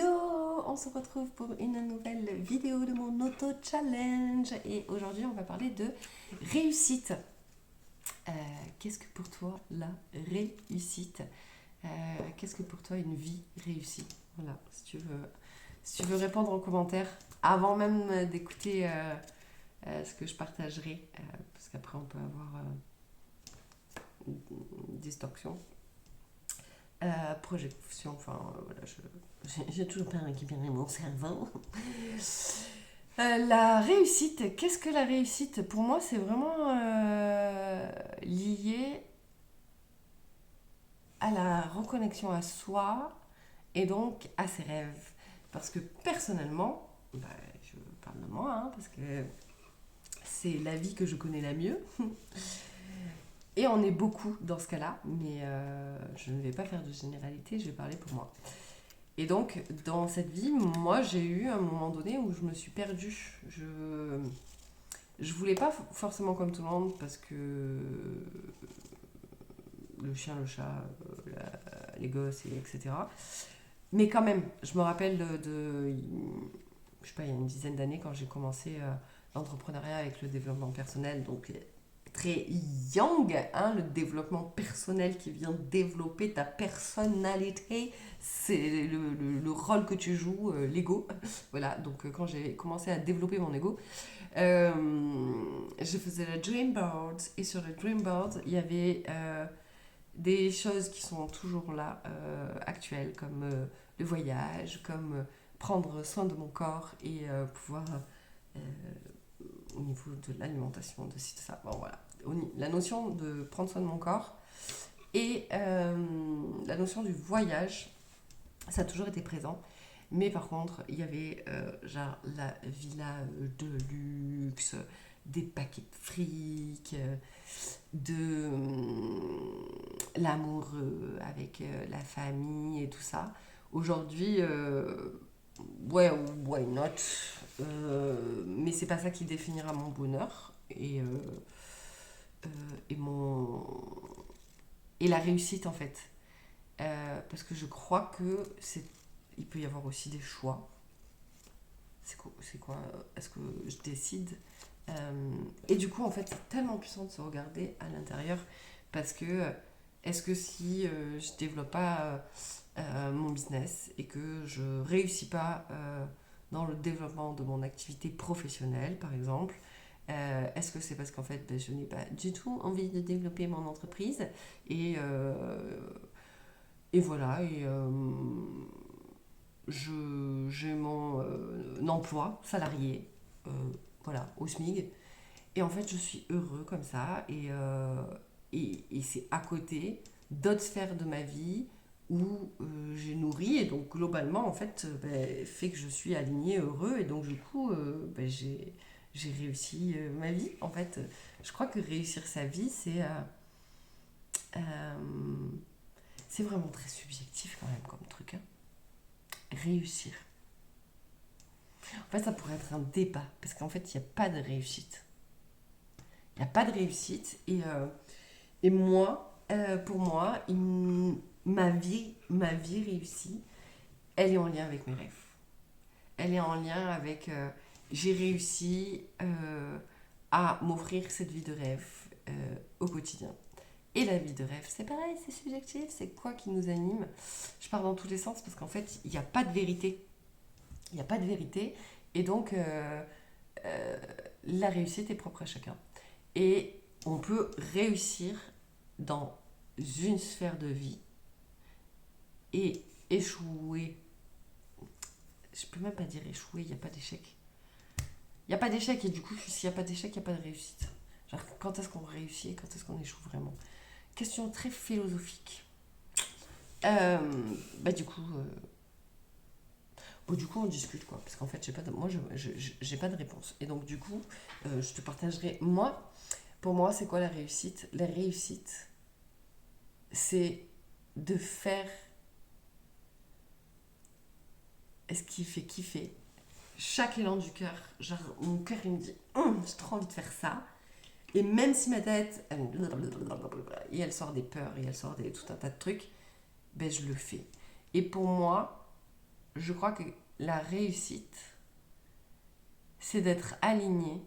Hello, on se retrouve pour une nouvelle vidéo de mon auto-challenge et aujourd'hui on va parler de réussite. Qu'est-ce que pour toi la réussite? Qu'est-ce que pour toi une vie réussie? Voilà, si tu veux répondre en commentaire avant même d'écouter ce que je partagerai, parce qu'après on peut avoir une distorsion. Projection, enfin voilà, j'ai toujours pas récupéré mon cerveau. La réussite, qu'est-ce que la réussite? Pour moi, c'est vraiment lié à la reconnexion à soi et donc à ses rêves. Parce que personnellement, je parle de moi, hein, parce que c'est la vie que je connais la mieux. Et on est beaucoup dans ce cas-là, mais je ne vais pas faire de généralité, je vais parler pour moi. Et donc, dans cette vie, moi, j'ai eu un moment donné où je me suis perdue. Je voulais pas forcément comme tout le monde, parce que le chien, le chat, les gosses, etc. Mais quand même, je me rappelle je sais pas, il y a une dizaine d'années, quand j'ai commencé l'entrepreneuriat avec le développement personnel, donc très young, hein, le développement personnel qui vient développer ta personnalité, c'est le rôle que tu joues, l'ego. Voilà, donc quand j'ai commencé à développer mon ego, euh, je faisais le dream board et sur le dream board, il y avait des choses qui sont toujours là, actuelles, comme le voyage, comme prendre soin de mon corps et pouvoir euh, au niveau de l'alimentation, de ci, de ça. Bon, voilà. La notion de prendre soin de mon corps et la notion du voyage, ça a toujours été présent. Mais par contre, il y avait genre la villa de luxe, des paquets de fric, de l'amour avec la famille et tout ça. Aujourd'hui, ouais, why not? Mais c'est pas ça qui définira mon bonheur euh, et mon et la réussite en fait. Parce que je crois que il peut y avoir aussi des choix. C'est quoi? Est-ce que je décide? Et du coup, en fait, c'est tellement puissant de se regarder à l'intérieur parce que est-ce que si je développe pas mon business et que je réussis pas dans le développement de mon activité professionnelle, par exemple, est-ce que c'est parce qu'en fait, je n'ai pas du tout envie de développer mon entreprise et, euh, et voilà, j'ai mon emploi salarié, euh, voilà, au SMIG. Et en fait, je suis heureux comme ça. Et c'est à côté d'autres sphères de ma vie où j'ai nourri. Et donc, globalement, en fait, fait que je suis alignée, heureux. Et donc, du coup, j'ai réussi ma vie. En fait, je crois que réussir sa vie, euh, c'est vraiment très subjectif quand même comme truc, hein. Réussir. En fait, ça pourrait être un débat. Parce qu'en fait, il n'y a pas de réussite. Il n'y a pas de réussite. Et moi, pour moi, ma vie réussie, elle est en lien avec mes rêves. Elle est en lien avec j'ai réussi à m'offrir cette vie de rêve au quotidien. Et la vie de rêve, c'est pareil, c'est subjectif, c'est quoi qui nous anime? Je pars dans tous les sens parce qu'en fait, il n'y a pas de vérité. Il n'y a pas de vérité. Et donc, euh, la réussite est propre à chacun. Et on peut réussir dans une sphère de vie et échouer. Je peux même pas dire échouer, il n'y a pas d'échec. Il n'y a pas d'échec et du coup, s'il n'y a pas d'échec, il n'y a pas de réussite. Genre, quand est-ce qu'on réussit et quand est-ce qu'on échoue vraiment? Question très philosophique. Euh, du coup, on discute quoi. Parce qu'en fait, moi, j'ai pas de réponse. Et donc, du coup, je te partagerai. Moi, pour moi, c'est quoi la réussite? La réussite, c'est de faire ce qui fait kiffer chaque élan du cœur. Genre, mon cœur, il me dit, j'ai trop envie de faire ça. Et même si ma tête, et elle sort des peurs, et elle sort tout un tas de trucs, ben je le fais. Et pour moi, je crois que la réussite, c'est d'être aligné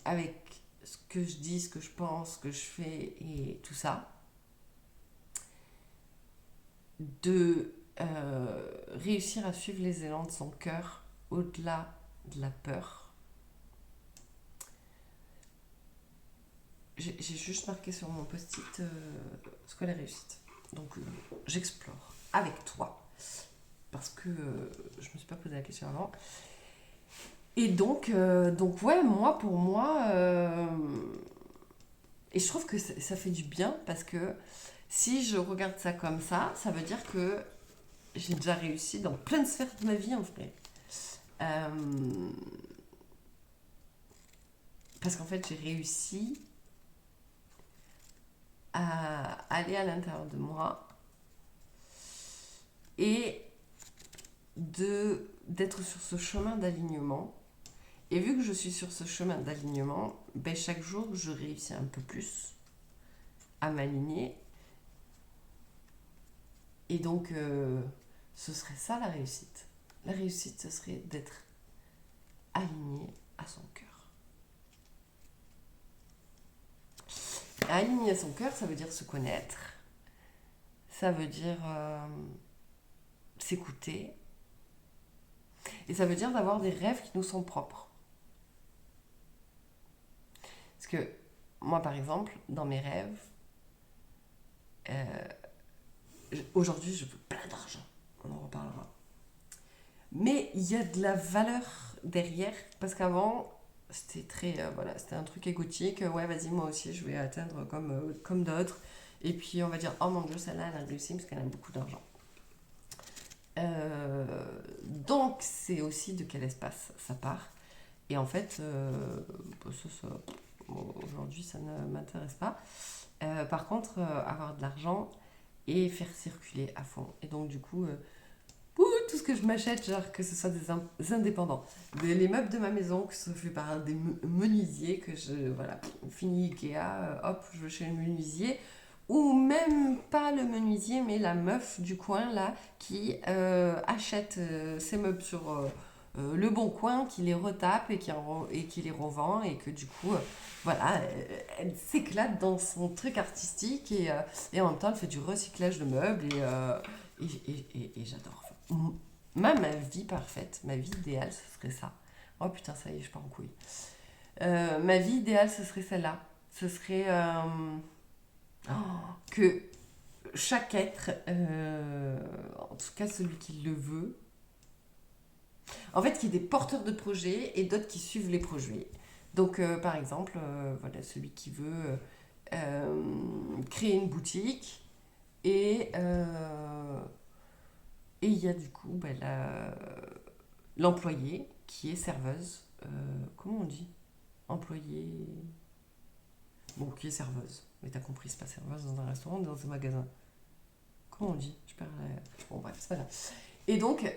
avec ce que je dis, ce que je pense, ce que je fais et tout ça. De réussir à suivre les élans de son cœur au-delà de la peur. J'ai juste marqué sur mon post-it ce qu'est la réussite. Donc j'explore avec toi parce que je me suis pas posé la question avant. Et donc ouais, pour moi, et je trouve que ça fait du bien parce que si je regarde ça comme ça veut dire que j'ai déjà réussi dans plein de sphères de ma vie en vrai. Euh, Parce qu'en fait, j'ai réussi à aller à l'intérieur de moi et d'être sur ce chemin d'alignement. Et vu que je suis sur ce chemin d'alignement, ben chaque jour, je réussis un peu plus à m'aligner. Et donc, ce serait ça la réussite. La réussite, ce serait d'être aligné à son cœur. Aligné à son cœur, ça veut dire se connaître. Ça veut dire s'écouter. Et ça veut dire d'avoir des rêves qui nous sont propres. Parce que moi, par exemple, dans mes rêves, aujourd'hui, je veux plein d'argent. On en reparlera. Mais il y a de la valeur derrière. Parce qu'avant, c'était très... voilà, c'était un truc égotique. Ouais, vas-y, moi aussi, je vais atteindre comme d'autres. Et puis, on va dire, oh mon Dieu, celle-là, elle a réussi parce qu'elle a beaucoup d'argent. Donc, c'est aussi de quel espace ça part. Et en fait, aujourd'hui, ça ne m'intéresse pas. Par contre, avoir de l'argent et faire circuler à fond. Et donc, du coup, tout ce que je m'achète, genre que ce soit des indépendants. Les meubles de ma maison, que ce soit fait par des menuisiers, que voilà, fini Ikea, hop, je vais chez le menuisier. Ou même pas le menuisier, mais la meuf du coin, là, qui achète ses meubles sur le bon coin, qui les retape et qui les revend, et que du coup, voilà, elle s'éclate dans son truc artistique, et en même temps, elle fait du recyclage de meubles, et j'adore. Ma vie parfaite, ma vie idéale, ce serait ça. Oh putain, ça y est, je pars en couille. Ma vie idéale, ce serait celle-là. Ce serait que chaque être, en tout cas celui qui le veut, en fait, qu'il y ait des porteurs de projets et d'autres qui suivent les projets. Donc, par exemple, voilà, celui qui veut créer une boutique et et il y a du coup l'employée qui est serveuse. Comment on dit? Employée. Bon, qui est serveuse. Mais t'as compris, c'est pas serveuse dans un restaurant, dans un magasin. Comment on dit? Je perds la... Bon, bref, c'est pas grave. Et donc,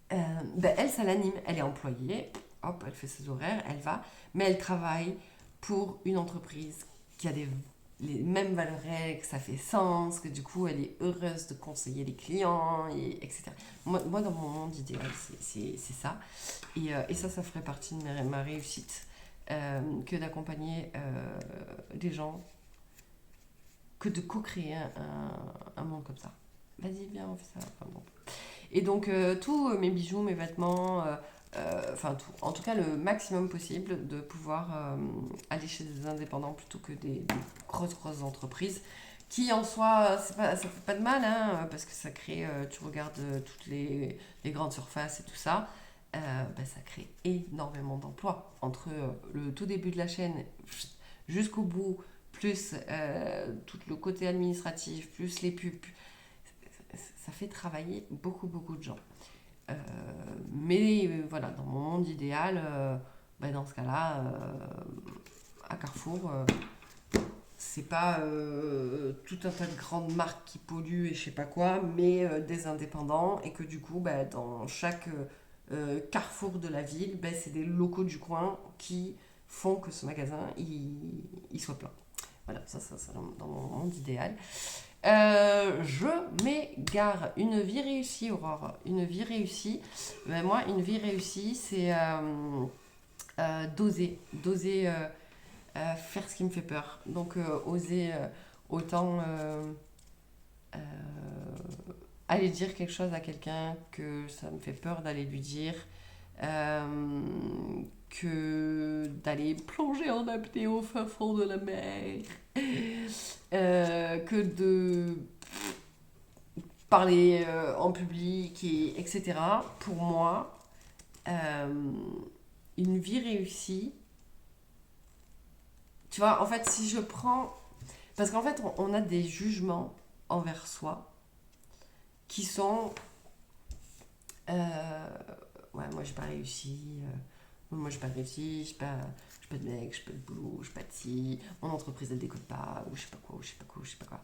elle, ça l'anime. Elle est employée. Hop, elle fait ses horaires, elle va. Mais elle travaille pour une entreprise qui a les mêmes valeurs, que ça fait sens, que du coup, elle est heureuse de conseiller les clients, etc. Moi, dans mon monde idéal, c'est ça. Et ça ferait partie de ma réussite, que d'accompagner des gens, que de co-créer un monde comme ça. Vas-y, viens, on fait ça. Enfin, bon. Et donc, tous mes bijoux, mes vêtements, enfin tout, en tout cas le maximum possible de pouvoir aller chez des indépendants plutôt que des grosses entreprises qui en soi, ça fait pas de mal, hein, parce que ça crée, tu regardes toutes les grandes surfaces et tout ça, ça crée énormément d'emplois. Entre le tout début de la chaîne jusqu'au bout, plus tout le côté administratif, plus les pubs, ça fait travailler beaucoup de gens. Mais voilà, dans mon monde idéal, dans ce cas-là, à Carrefour, c'est pas tout un tas de grandes marques qui polluent et je sais pas quoi, mais des indépendants et que du coup, dans chaque carrefour de la ville, c'est des locaux du coin qui font que ce magasin il soit plein. Voilà, ça dans mon monde idéal. Je m'égare. Une vie réussie, Aurore. Une vie réussie. Ben, moi, une vie réussie, c'est d'oser. D'oser faire ce qui me fait peur. Donc, oser autant euh, aller dire quelque chose à quelqu'un que ça me fait peur d'aller lui dire. euh, que d'aller plonger en apnée au fin fond de la mer. Que de parler en public, etc. Pour moi, euh, une vie réussie, tu vois, en fait, si je prends... Parce qu'en fait, on a des jugements envers soi qui sont... euh, ouais, moi, j'ai pas réussi. Moi, j'ai pas réussi. J'ai pas de mec, j'ai pas de boulot, j'ai pas de ci. Mon entreprise, elle décolle pas. Ou je sais pas quoi, ou je sais pas quoi, ou je sais pas quoi.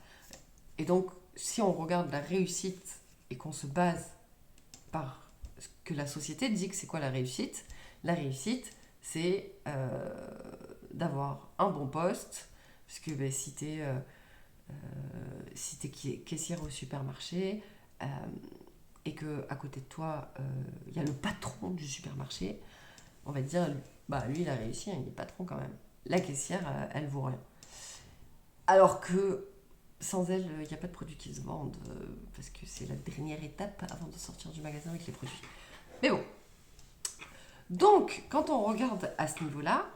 Et donc, si on regarde la réussite et qu'on se base par ce que la société dit que c'est quoi la réussite, c'est d'avoir un bon poste, parce que ben, si t'es caissière au supermarché euh, et que à côté de toi il y a le patron du supermarché, on va te dire bah lui il a réussi, hein, il est patron quand même. La caissière, elle vaut rien. Alors que sans elle, il n'y a pas de produits qui se vendent parce que c'est la dernière étape avant de sortir du magasin avec les produits. Mais bon, donc quand on regarde à ce niveau-là,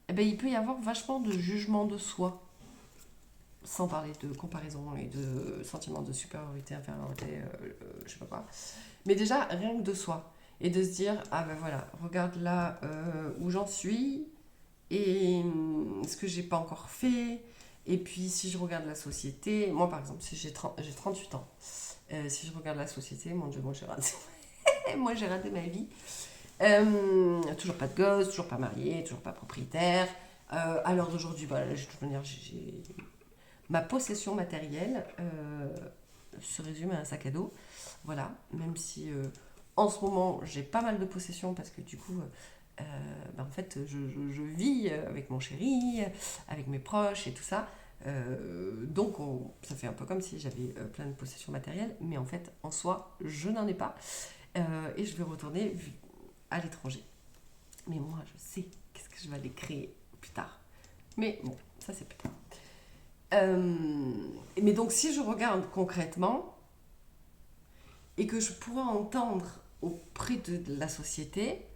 eh ben, il peut y avoir vachement de jugement de soi, sans parler de comparaison et de sentiment de supériorité, infériorité, je sais pas quoi. Mais déjà, rien que de soi. Et de se dire, ah ben voilà, regarde là où j'en suis et ce que j'ai pas encore fait. Et puis si je regarde la société, moi par exemple, si j'ai 38 ans, si je regarde la société, mon Dieu, moi j'ai raté, moi, j'ai raté ma vie. Toujours pas de gosse, toujours pas mariée, toujours pas propriétaire. À l'heure d'aujourd'hui, voilà, ma possession matérielle se résume à un sac à dos. Voilà, même si en ce moment j'ai pas mal de possessions parce que du coup, en fait, je vis avec mon chéri, avec mes proches et tout ça. Donc ça fait un peu comme si j'avais plein de possessions matérielles, mais en fait, en soi, je n'en ai pas. Et je vais retourner à l'étranger. Mais moi, je sais qu'est-ce que je vais aller créer plus tard. Mais bon, ça c'est plus tard. Mais donc, si je regarde concrètement et que je pourrais entendre auprès de la société,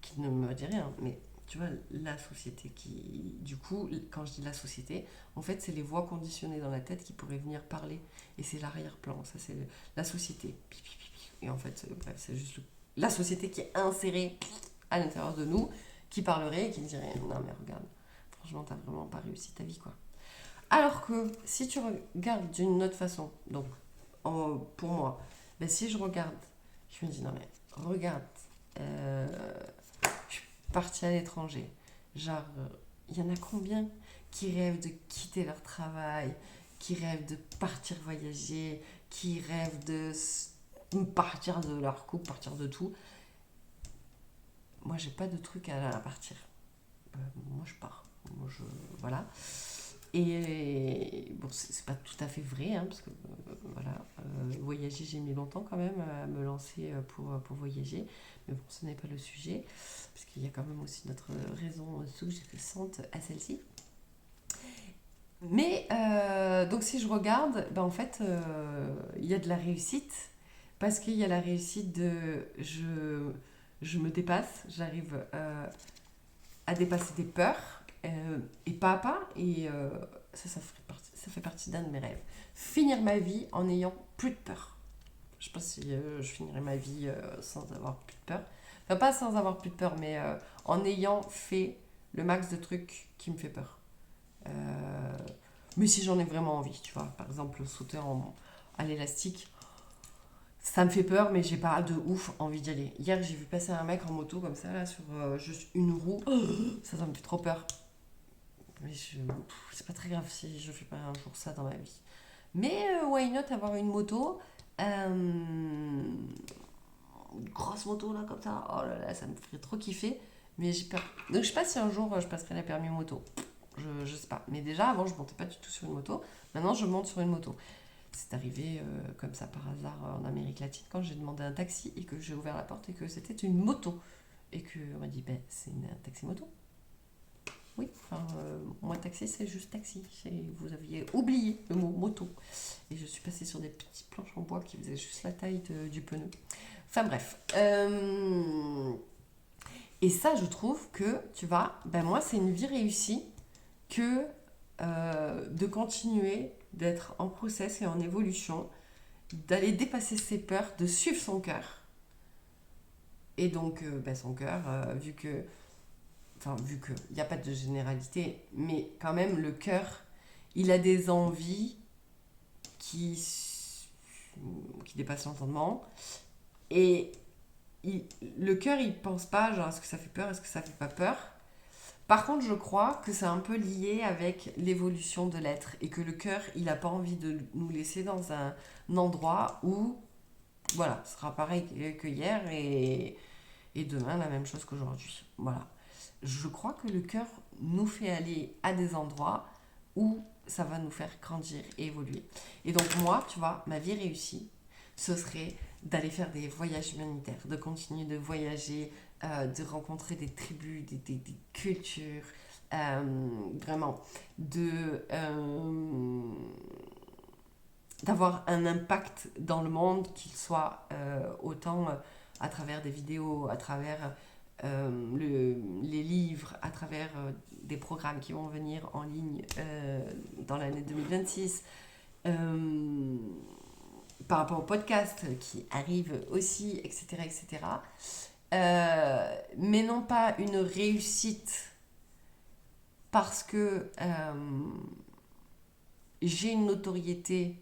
qui ne me dit rien, mais tu vois, la société qui. Du coup, quand je dis la société, en fait, c'est les voix conditionnées dans la tête qui pourraient venir parler. Et c'est l'arrière-plan, ça c'est la société. Et en fait, bref, c'est juste la société qui est insérée à l'intérieur de nous, qui parlerait et qui dirait non, mais regarde, franchement, t'as vraiment pas réussi ta vie, quoi. Alors que si tu regardes d'une autre façon, donc pour moi, ben, si je regarde, je me dis non, mais regarde, euh, je suis partie à l'étranger. Genre, il y en a combien qui rêvent de quitter leur travail, qui rêvent de partir voyager, qui rêvent de partir de leur couple, partir de tout. Moi, j'ai pas de truc à partir. Moi, je pars. Moi, voilà. Et bon, c'est pas tout à fait vrai, hein, parce que voilà, voyager, j'ai mis longtemps quand même à me lancer pour voyager. Mais bon, ce n'est pas le sujet, parce qu'il y a quand même aussi notre raison sous-jacente à celle-ci. Mais donc si je regarde, ben en fait, il y a de la réussite, parce qu'il y a la réussite de je me dépasse, j'arrive à dépasser des peurs, et pas à pas, et ça fait partie d'un de mes rêves. Finir ma vie en n'ayant plus de peur. Je sais pas si je finirai ma vie sans avoir plus de peur. Enfin, pas sans avoir plus de peur, mais en ayant fait le max de trucs qui me fait peur. Euh, mais si j'en ai vraiment envie, tu vois. Par exemple, sauter à l'élastique, ça me fait peur, mais j'ai pas de ouf envie d'y aller. Hier, j'ai vu passer un mec en moto comme ça, là, sur juste une roue. Ça me fait trop peur. Mais c'est pas très grave si je fais pas un jour ça dans ma vie. Mais why not avoir une moto, une grosse moto là comme ça. Oh là là, ça me ferait trop kiffer. Mais j'ai peur. Donc je sais pas si un jour je passerai la permis moto. je sais pas. Mais déjà, avant, je montais pas du tout sur une moto. Maintenant, je monte sur une moto. C'est arrivé comme ça par hasard en Amérique latine quand j'ai demandé un taxi et que j'ai ouvert la porte et que c'était une moto. Et qu'on m'a dit, ben, c'est un taxi-moto. Oui, enfin, moi, taxi, c'est juste taxi. Vous aviez oublié le mot moto. Et je suis passée sur des petites planches en bois qui faisaient juste la taille du pneu. Enfin bref. Et ça, je trouve que, tu vois, ben moi, c'est une vie réussie que de continuer d'être en process et en évolution, d'aller dépasser ses peurs, de suivre son cœur. Et donc, ben, son cœur, vu que il n'y a pas de généralité, mais quand même, le cœur, il a des envies qui dépassent l'entendement. Et le cœur, il pense pas, genre, est-ce que ça fait peur, est-ce que ça fait pas peur. Par contre, je crois que c'est un peu lié avec l'évolution de l'être et que le cœur, il n'a pas envie de nous laisser dans un endroit où, voilà, ce sera pareil que hier et demain la même chose qu'aujourd'hui. Voilà. Je crois que le cœur nous fait aller à des endroits où ça va nous faire grandir et évoluer. Et donc moi, tu vois, ma vie réussie, ce serait d'aller faire des voyages humanitaires, de continuer de voyager, de rencontrer des tribus, des cultures, vraiment, d'avoir un impact dans le monde, qu'il soit autant à travers des vidéos, à travers les livres, à travers des programmes qui vont venir en ligne dans l'année 2026, par rapport au podcast qui arrive aussi, etc. etc. Mais non pas une réussite parce que j'ai une notoriété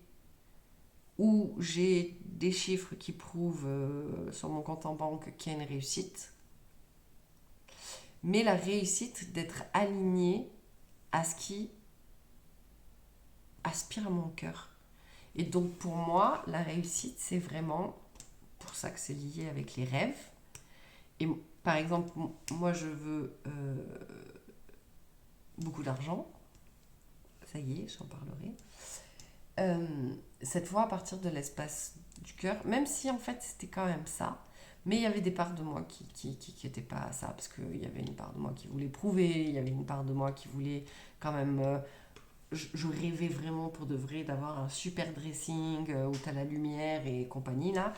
ou j'ai des chiffres qui prouvent sur mon compte en banque qu'il y a une réussite, mais la réussite d'être aligné à ce qui aspire à mon cœur. Et donc pour moi, la réussite, c'est vraiment pour ça que c'est lié avec les rêves. Et par exemple, moi je veux beaucoup d'argent, ça y est, j'en parlerai. Cette fois à partir de l'espace du cœur, même si en fait c'était quand même ça, mais il y avait des parts de moi qui n'étaient pas ça, parce qu'il y avait une part de moi qui voulait prouver, il y avait une part de moi qui voulait quand même... je rêvais vraiment pour de vrai d'avoir un super dressing où tu as la lumière et compagnie là.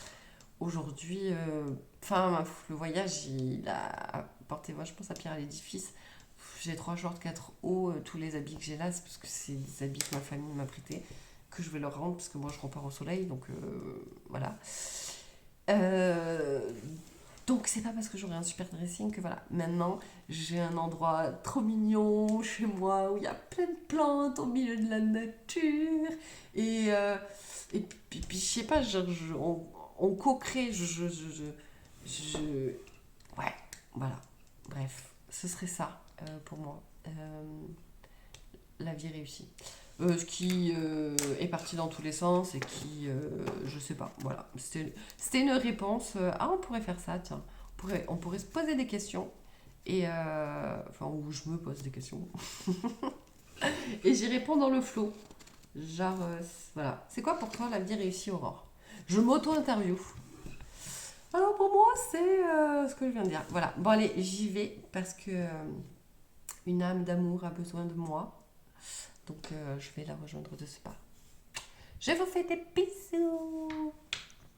Aujourd'hui, le voyage il a apporté vachement sa pierre à l'édifice. J'ai 3 shorts, 4 hauts, tous les habits que j'ai là, c'est parce que c'est des habits que ma famille m'a prêtés, que je vais leur rendre parce que moi je repars au soleil, donc voilà. Euh, donc c'est pas parce que j'aurai un super dressing que voilà. Maintenant j'ai un endroit trop mignon chez moi où il y a plein de plantes au milieu de la nature et, euh, puis je sais pas, on co-crée, ouais, voilà. Bref, ce serait ça pour moi. La vie réussie. Ce qui est parti dans tous les sens et qui, je sais pas, voilà. C'était une réponse. On pourrait faire ça, tiens. On pourrait se poser des questions. Et où je me pose des questions. Et j'y réponds dans le flow. Genre, voilà. C'est quoi pour toi la vie réussie, Aurore? Je m'auto-interview. Alors pour moi, c'est ce que je viens de dire. Voilà. Bon, allez, j'y vais parce que une âme d'amour a besoin de moi. Donc je vais la rejoindre de ce pas. Je vous fais des bisous.